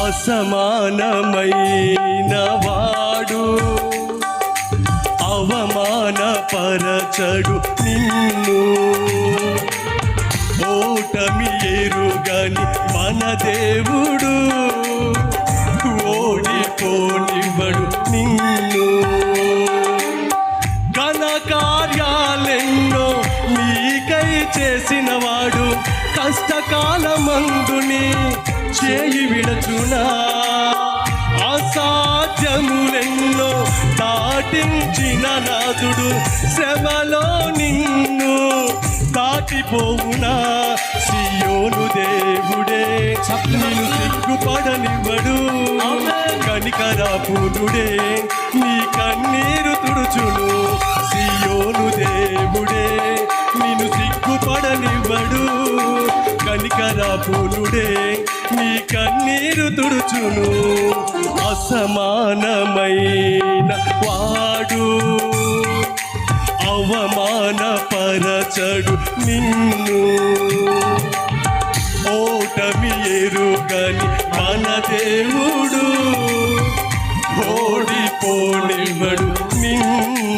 అసమానమైన వాడు అవమానపరచడు నిన్ను. ఓటమి ఎరుగని మన దేవుడు ఓడిపోనివ్వడు నిన్ను. ఘన కార్యాలెన్నో నీకై చేసినవాడు కష్టకాలమందుని చేయి విడచునా. అసాధ్యములెన్నో దాటించిన నాథుడు శ్రమలో నిన్ను దాటిపోవునా. సియోను దేవుడే నిన్ను సిగ్గుపడనివ్వడు. కనికరాపూర్ణుడే నీ కన్నీరు తుడుచును. సియోను దేవుడే నిన్ను సిగ్గుపడనివ్వడు. కనికరాపూర్ణుడే నీ కన్నీరు తుడుచును. అసమానమైన వాడు అవమానపరచడు నిన్ను. ఓటమి ఎరుగని మన దేవుడు ఓడిపోనివ్వడు నిన్ను.